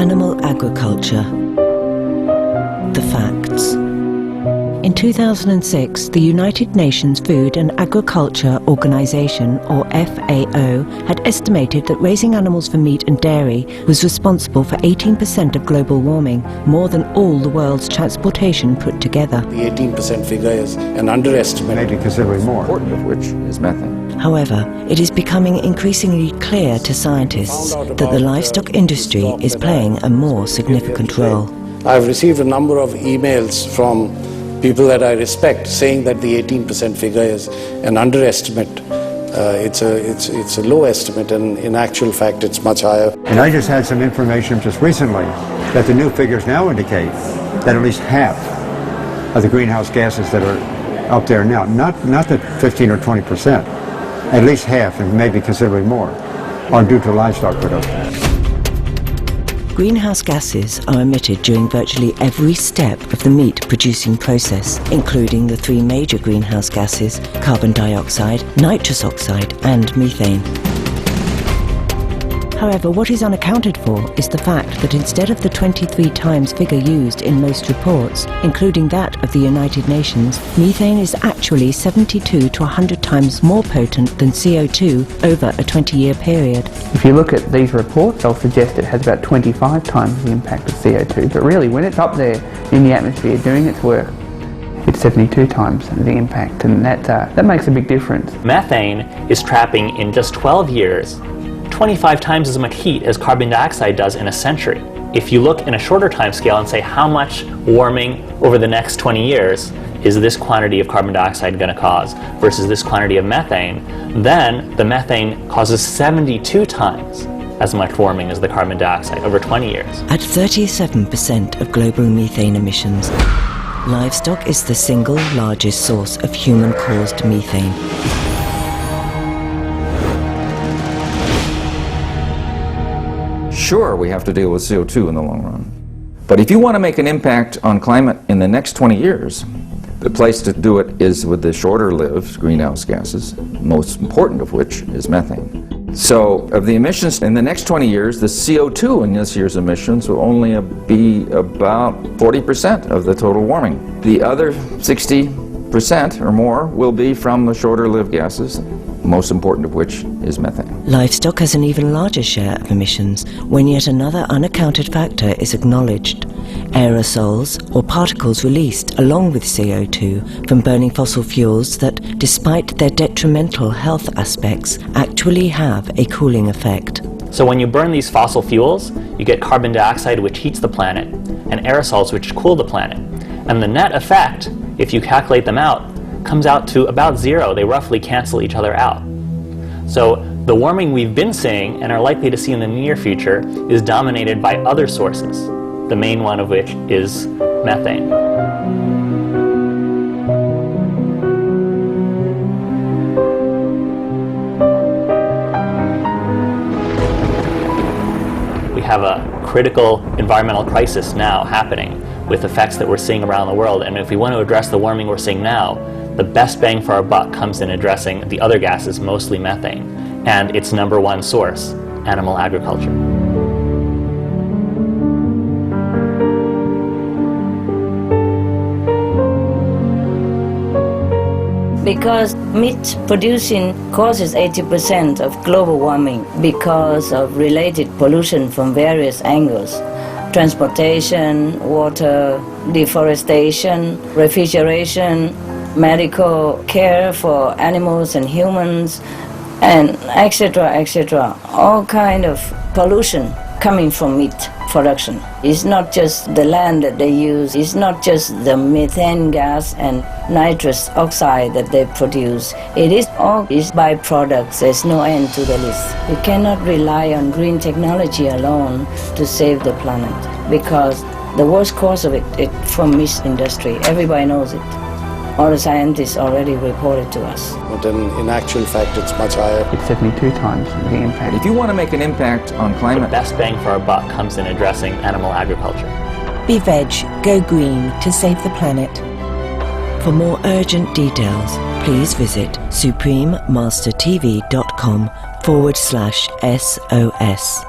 Animal agriculture. The facts. In 2006, the United Nations Food and Agriculture Organization, or FAO, had estimated that raising animals for meat and dairy was responsible for 18% of global warming, more than all the world's transportation put together. The 18% figure is an underestimate. Maybe considerably more. Important of which is methane. However, it is becoming increasingly clear to scientists that the livestock industry is playing a more significant role. I've received a number of emails from people that I respect saying that the 18% figure is an underestimate. It's a low estimate, and in actual fact it's much higher. And I just had some information just recently that the new figures now indicate that at least half of the greenhouse gases that are out there now, not the 15 or 20%, at least half, and maybe considerably more, are due to livestock production. Greenhouse gases are emitted during virtually every step of the meat producing process, including the three major greenhouse gases: carbon dioxide, nitrous oxide, and methane. However, what is unaccounted for is the fact that instead of the 23 times figure used in most reports, including that of the United Nations, methane is actually 72 to 100 times more potent than CO2 over a 20-year period. If you look at these reports, they'll suggest it has about 25 times the impact of CO2, but really when it's up there in the atmosphere doing its work, it's 72 times the impact, and that makes a big difference. Methane is trapping in just 12 years 25 times as much heat as carbon dioxide does in a century. If you look in a shorter time scale and say how much warming over the next 20 years is this quantity of carbon dioxide going to cause versus this quantity of methane, then the methane causes 72 times as much warming as the carbon dioxide over 20 years. At 37% of global methane emissions, livestock is the single largest source of human-caused methane. Sure, we have to deal with CO2 in the long run. But if you want to make an impact on climate in the next 20 years, the place to do it is with the shorter-lived greenhouse gases, most important of which is methane. So, of the emissions in the next 20 years, the CO2 in this year's emissions will only be about 40% of the total warming. The other 60% or more will be from the shorter-lived gases, most important of which is methane. Livestock has an even larger share of emissions when yet another unaccounted factor is acknowledged: aerosols, or particles released along with CO2 from burning fossil fuels that, despite their detrimental health aspects, actually have a cooling effect. So when you burn these fossil fuels, you get carbon dioxide, which heats the planet, and aerosols, which cool the planet. And the net effect, if you calculate them out, comes out to about zero. They roughly cancel each other out. So the warming we've been seeing and are likely to see in the near future is dominated by other sources, the main one of which is methane. We have a critical environmental crisis now happening with effects that we're seeing around the world, and if we want to address the warming we're seeing now, the best bang for our buck comes in addressing the other gases, mostly methane, and its number one source, animal agriculture. Because meat producing causes 80% of global warming because of related pollution from various angles: transportation, water, deforestation, refrigeration, medical care for animals and humans, and etc., etc. All kind of pollution coming from meat production. It's not just the land that they use, it's not just the methane gas and nitrous oxide that they produce. It is all is byproducts. There's no end to the list. We cannot rely on green technology alone to save the planet, because the worst cause of it is from meat industry. Everybody knows it. All the scientists already reported to us. But in actual fact, it's much higher. It's 72 times the impact. If you want to make an impact on The climate, best bang for our buck comes in addressing animal agriculture. Be veg, go green to save the planet. For more urgent details, please visit suprememastertv.com/SOS.